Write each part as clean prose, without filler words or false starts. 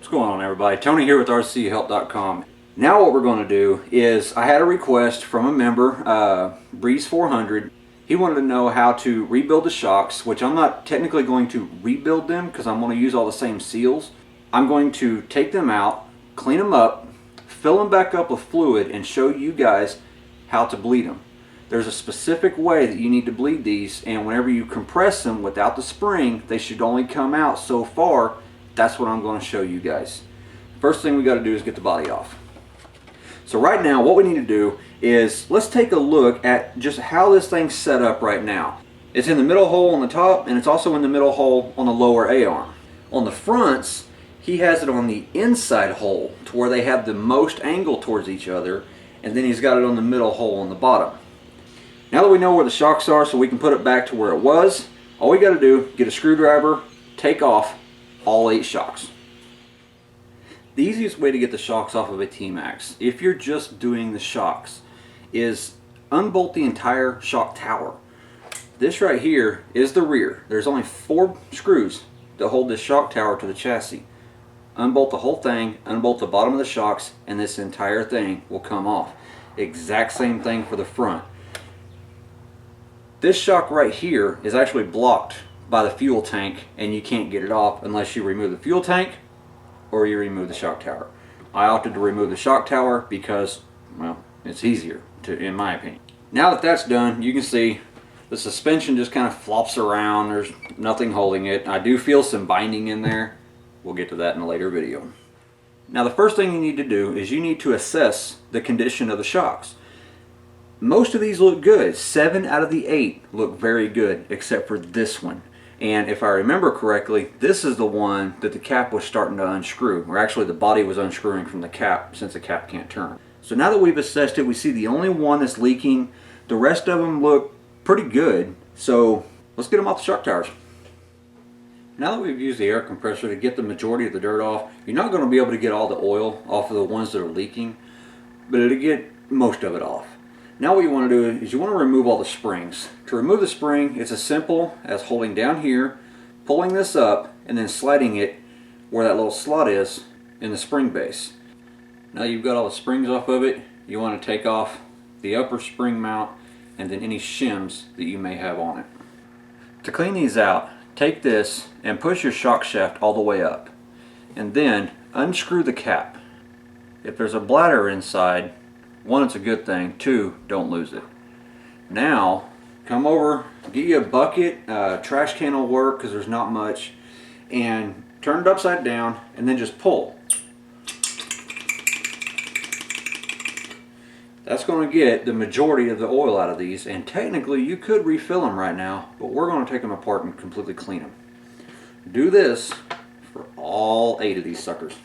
What's going on, everybody? Tony here with rchelp.com. Now what we're going to do is, I had a request from a member, Breeze 400. He wanted to know how to rebuild the shocks, which I'm not technically going to rebuild them because I'm going to use all the same seals. I'm going to take them out, clean them up, fill them back up with fluid, and show you guys how to bleed them. There's a specific way that you need to bleed these, and whenever you compress them without the spring, they should only come out so far. That's what I'm going to show you guys. First thing we got to do is get the body off. So right now what we need to do is, let's take a look at just how this thing's set up right now. It's in the middle hole on the top, and it's also in the middle hole on the lower A-arm. On the fronts, he has it on the inside hole to where they have the most angle towards each other, and then he's got it on the middle hole on the bottom. Now that we know where the shocks are so we can put it back to where it was, all we got to do, get a screwdriver, take off all 8 shocks. The easiest way to get the shocks off of a T-Maxx, if you're just doing the shocks, is unbolt the entire shock tower. This right here is the rear. There's only 4 screws that hold this shock tower to the chassis. Unbolt the whole thing, unbolt the bottom of the shocks, and this entire thing will come off. Exact same thing for the front. This shock right here is actually blocked by the fuel tank, and you can't get it off unless you remove the fuel tank or you remove the shock tower. I opted to remove the shock tower because, well, it's easier in my opinion. Now that that's done, you can see the suspension just kind of flops around. There's nothing holding it. I do feel some binding in there. We'll get to that in a later video. Now the first thing you need to do is you need to assess the condition of the shocks. Most of these look good. 7 out of the 8 look very good, except for this one. And if I remember correctly, this is the one that the cap was starting to unscrew, or actually the body was unscrewing from the cap, since the cap can't turn. So now that we've assessed it, we see the only one that's leaking. The rest of them look pretty good, so let's get them off the shock towers. Now that we've used the air compressor to get the majority of the dirt off, you're not going to be able to get all the oil off of the ones that are leaking, but it'll get most of it off. Now what you want to do is you want to remove all the springs. To remove the spring, it's as simple as holding down here, pulling this up, and then sliding it where that little slot is in the spring base. Now you've got all the springs off of it, you want to take off the upper spring mount and then any shims that you may have on it. To clean these out, take this and push your shock shaft all the way up, and then unscrew the cap. If there's a bladder inside, 1, it's a good thing. 2, don't lose it. Now, come over, get you a bucket, trash can will work because there's not much, and turn it upside down and then just pull. That's going to get the majority of the oil out of these, and technically you could refill them right now, but we're going to take them apart and completely clean them. Do this for all 8 of these suckers.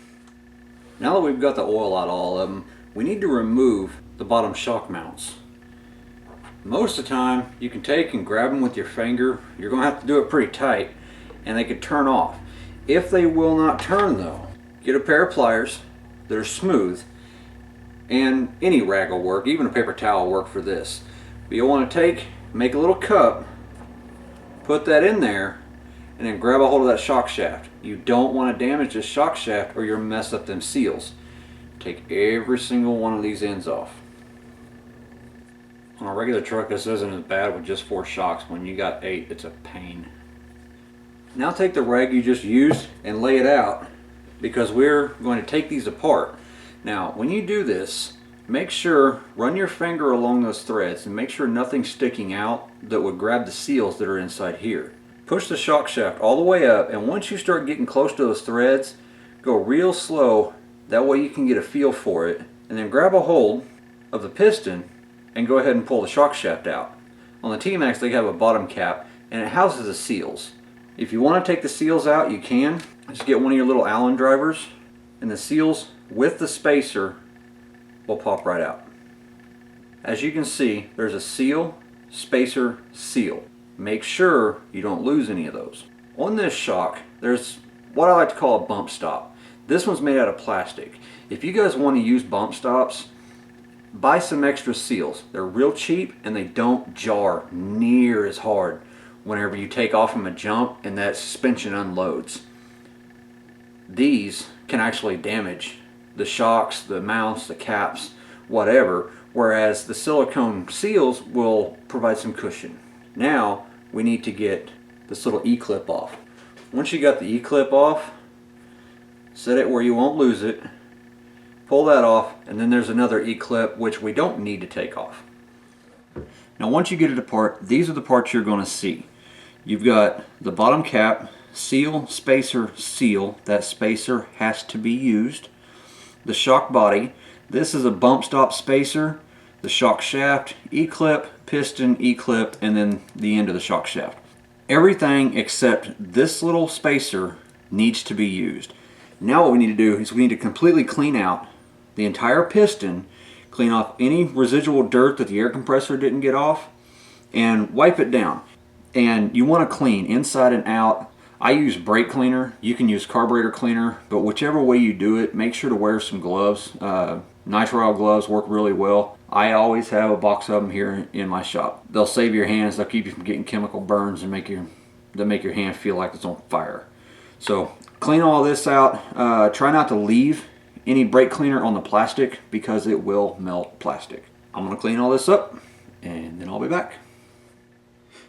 Now that we've got the oil out of all of them, we need to remove the bottom shock mounts. Most of the time you can take and grab them with your finger. You're going to have to do it pretty tight, and they could turn off. If they will not turn though, get a pair of pliers that are smooth, and any rag will work, even a paper towel will work for this. But you'll want to make a little cup, put that in there, and then grab a hold of that shock shaft. You don't want to damage this shock shaft or you'll mess up them seals. Take every single one of these ends off. On a regular truck, this isn't as bad with just 4 shocks. When you got 8, it's a pain. Now take the rag you just used and lay it out, because we're going to take these apart. Now when you do this, make sure, run your finger along those threads and make sure nothing's sticking out that would grab the seals that are inside here. Push the shock shaft all the way up, and once you start getting close to those threads, go real slow. That way you can get a feel for it, and then grab a hold of the piston and go ahead and pull the shock shaft out. On the T-Maxx they have a bottom cap, and it houses the seals. If you want to take the seals out, you can. Just get one of your little Allen drivers, and the seals with the spacer will pop right out. As you can see, there's a seal, spacer, seal. Make sure you don't lose any of those. On this shock, there's what I like to call a bump stop. This one's made out of plastic. If you guys want to use bump stops, buy some extra seals. They're real cheap and they don't jar near as hard whenever you take off from a jump and that suspension unloads. these can actually damage the shocks, the mounts, the caps, whatever, whereas the silicone seals will provide some cushion. Now we need to get this little E-clip off. Once you got the E-clip off, set it where you won't lose it, pull that off, and then there's another E-clip which we don't need to take off. Now once you get it apart, these are the parts you're going to see. You've got the bottom cap, seal, spacer, seal. That spacer has to be used. The shock body. This is a bump stop spacer. The shock shaft, E-clip, piston, E-clip, and then the end of the shock shaft. Everything except this little spacer needs to be used. Now what we need to do is we need to completely clean out the entire piston, clean off any residual dirt that the air compressor didn't get off, and wipe it down. And you want to clean inside and out. I use brake cleaner. You can use carburetor cleaner, but whichever way you do it, make sure to wear some gloves. Nitrile gloves work really well. I always have a box of them here in my shop. They'll save your hands. They'll keep you from getting chemical burns and make your hand feel like it's on fire. So clean all this out. Try not to leave any brake cleaner on the plastic because it will melt plastic. I'm going to clean all this up and then I'll be back.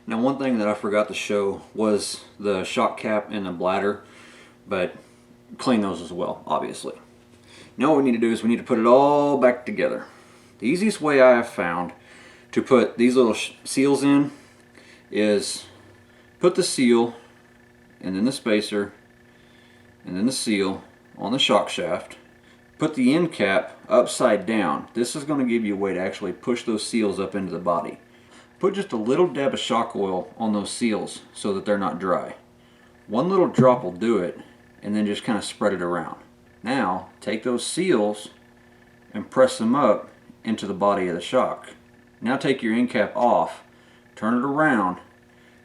Now one thing that I forgot to show was the shock cap and the bladder, but clean those as well, obviously. Now what we need to do is we need to put it all back together. The easiest way I have found to put these little seals in is put the seal and then the spacer and then the seal on the shock shaft. Put the end cap upside down. This is going to give you a way to actually push those seals up into the body. Put just a little dab of shock oil on those seals so that they're not dry. One little drop will do it, and then just kind of spread it around. Now take those seals and press them up into the body of the shock. Now take your end cap off, turn it around,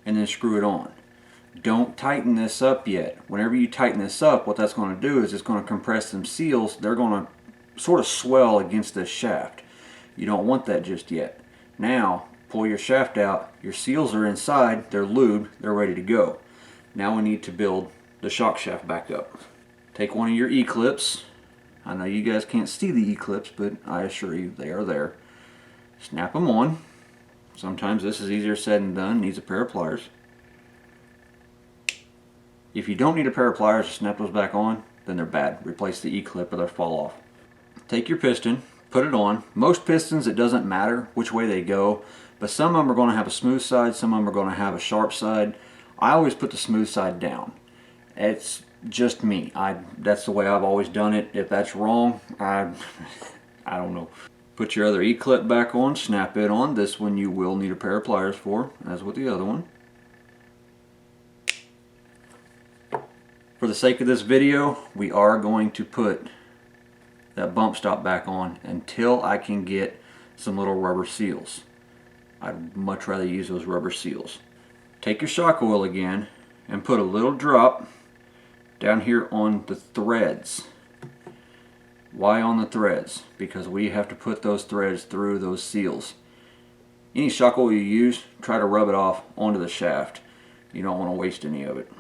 and then screw it on. Don't tighten this up yet. Whenever you tighten this up, what that's going to do is it's going to compress them seals. They're going to sort of swell against this shaft. You don't want that just yet. Now pull your shaft out, your seals are inside, they're lubed, they're ready to go. Now we need to build the shock shaft back up. Take one of your E-clips. I know you guys can't see the E-clips, but I assure you they are there. Snap them on. Sometimes this is easier said than done, needs a pair of pliers. If you don't need a pair of pliers to snap those back on, then they're bad. Replace the E-clip or they'll fall off. Take your piston, put it on. Most pistons, it doesn't matter which way they go, but some of them are going to have a smooth side, some of them are going to have a sharp side. I always put the smooth side down. It's just me. That's the way I've always done it. If that's wrong, I don't know. Put your other E-clip back on, snap it on. This one you will need a pair of pliers for, as with the other one. For the sake of this video, we are going to put that bump stop back on until I can get some little rubber seals. I'd much rather use those rubber seals. Take your shock oil again and put a little drop down here on the threads. Why on the threads? Because we have to put those threads through those seals. Any shock oil you use, try to rub it off onto the shaft. You don't want to waste any of it.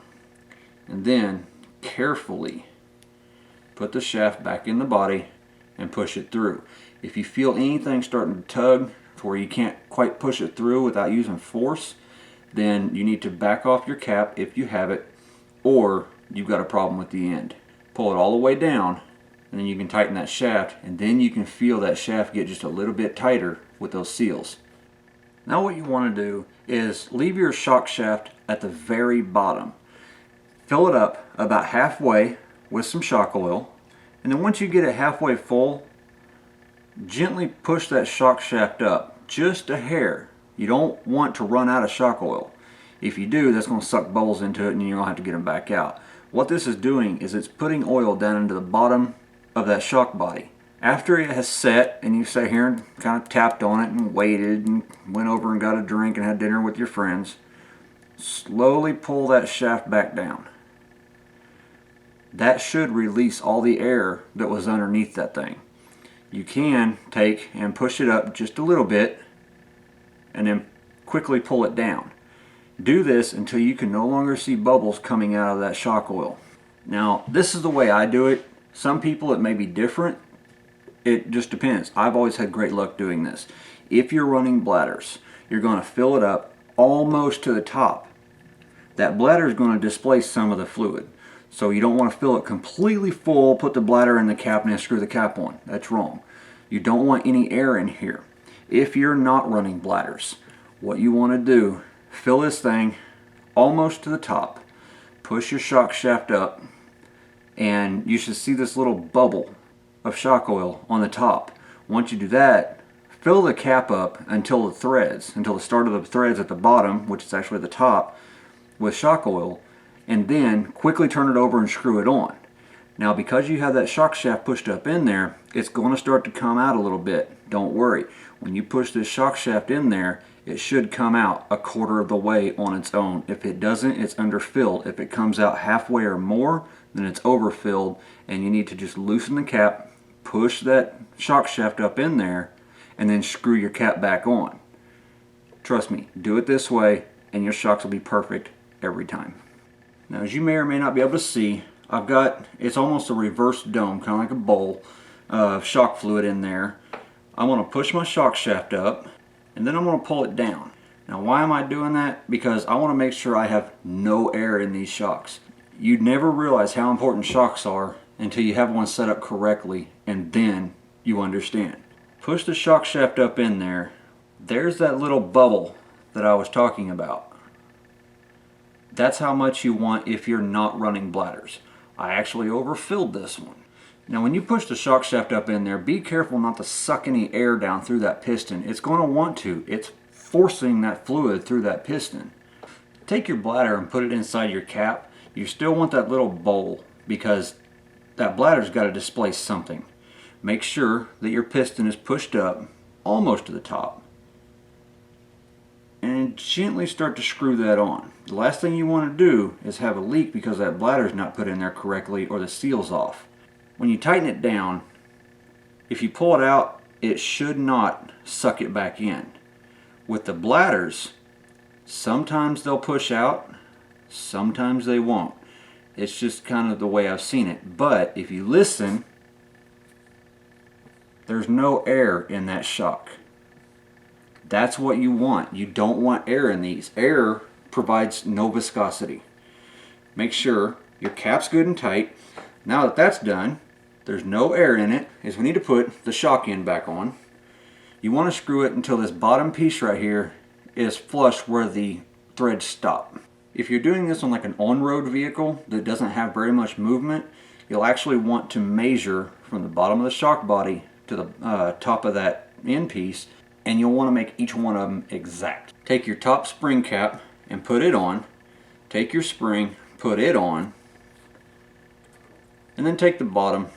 And then carefully put the shaft back in the body and push it through. If you feel anything starting to tug to where you can't quite push it through without using force, then you need to back off your cap if you have it, or you've got a problem with the end. Pull it all the way down, and then you can tighten that shaft, and then you can feel that shaft get just a little bit tighter with those seals. Now what you want to do is leave your shock shaft at the very bottom. Fill it up about halfway with some shock oil, and then once you get it halfway full, gently push that shock shaft up just a hair. You don't want to run out of shock oil. If you do, that's going to suck bubbles into it and you're going to have to get them back out. What this is doing is it's putting oil down into the bottom of that shock body. After it has set and you sat here and kind of tapped on it and waited and went over and got a drink and had dinner with your friends, slowly pull that shaft back down. That should release all the air that was underneath that thing. You can take and push it up just a little bit and then quickly pull it down. Do this until you can no longer see bubbles coming out of that shock oil. Now, this is the way I do it. Some people it may be different. It just depends. I've always had great luck doing this. If you're running bladders, you're going to fill it up almost to the top. That bladder is going to displace some of the fluid. So you don't want to fill it completely full, put the bladder in the cap and then screw the cap on. That's wrong. You don't want any air in here. If you're not running bladders, what you want to do, fill this thing almost to the top, push your shock shaft up, and you should see this little bubble of shock oil on the top. Once you do that, fill the cap up until the start of the threads at the bottom, which is actually the top, with shock oil, and then quickly turn it over and screw it on. Now, because you have that shock shaft pushed up in there, it's going to start to come out a little bit. Don't worry. When you push this shock shaft in there, it should come out a quarter of the way on its own. If it doesn't, it's underfilled. If it comes out halfway or more, then it's overfilled, and you need to just loosen the cap, push that shock shaft up in there, and then screw your cap back on. Trust me, do it this way, and your shocks will be perfect every time. Now, as you may or may not be able to see, I've got, it's almost a reverse dome, kind of like a bowl of shock fluid in there. I'm going to push my shock shaft up, and then I'm going to pull it down. Now, why am I doing that? Because I want to make sure I have no air in these shocks. You'd never realize how important shocks are until you have one set up correctly, and then you understand. Push the shock shaft up in there. There's that little bubble that I was talking about. That's how much you want if you're not running bladders. I actually overfilled this one. Now, when you push the shock shaft up in there, be careful not to suck any air down through that piston. It's going to want to. It's forcing that fluid through that piston. Take your bladder and put it inside your cap. You still want that little bowl because that bladder's got to displace something. Make sure that your piston is pushed up almost to the top. And gently start to screw that on. The last thing you want to do is have a leak because that bladder is not put in there correctly or the seal's off. When you tighten it down, if you pull it out, it should not suck it back in. With the bladders, sometimes they'll push out, sometimes they won't. It's just kind of the way I've seen it. But if you listen, there's no air in that shock. That's what you want. You don't want air in these. Air provides no viscosity. Make sure your cap's good and tight. Now that that's done, there's no air in it, is we need to put the shock end back on. You want to screw it until this bottom piece right here is flush where the threads stop. If you're doing this on like an on-road vehicle that doesn't have very much movement, you'll actually want to measure from the bottom of the shock body to the top of that end piece, and you'll want to make each one of them exact. Take your top spring cap and put it on. Take your spring, put it on, and then take the bottom,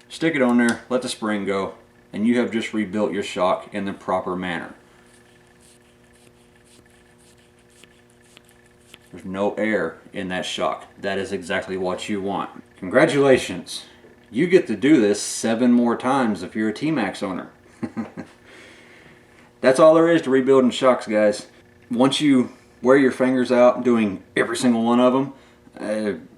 stick it on there, let the spring go, and you have just rebuilt your shock in the proper manner. There's no air in that shock. That is exactly what you want. Congratulations! You get to do this 7 more times if you're a T-Maxx owner. That's all there is to rebuilding shocks, guys. Once you wear your fingers out doing every single one of them,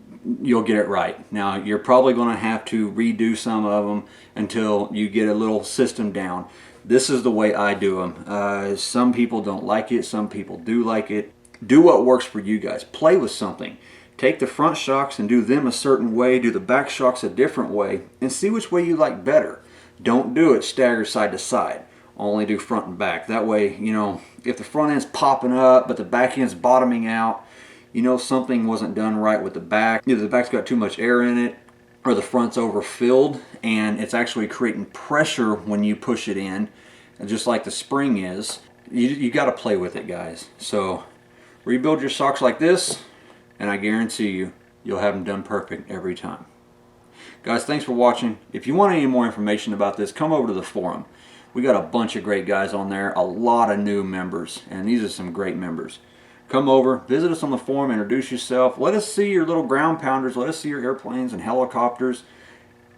you'll get it right. Now, you're probably going to have to redo some of them until you get a little system down. This is the way I do them. Some people don't like it. Some people do like it. Do what works for you guys. Play with something. Take the front shocks and do them a certain way. Do the back shocks a different way. And see which way you like better. Don't do it stagger side to side. Only do front and back. That way, you know, if the front end's popping up but the back end's bottoming out, you know something wasn't done right with the back. Either the back's got too much air in it or the front's overfilled and it's actually creating pressure when you push it in, just like the spring is. You got to play with it, guys. So rebuild your shocks like this and I guarantee you, you'll have them done perfect every time. Guys, thanks for watching. If you want any more information about this, come over to the forum. We got a bunch of great guys on there, a lot of new members, and these are some great members. Come over, visit us on the forum, introduce yourself. Let us see your little ground pounders. Let us see your airplanes and helicopters.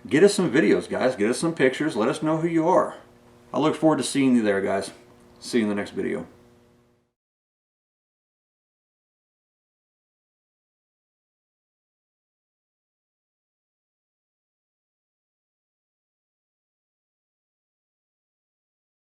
Get us some videos, guys. Get us some pictures. Let us know who you are. I look forward to seeing you there, guys. See you in the next video.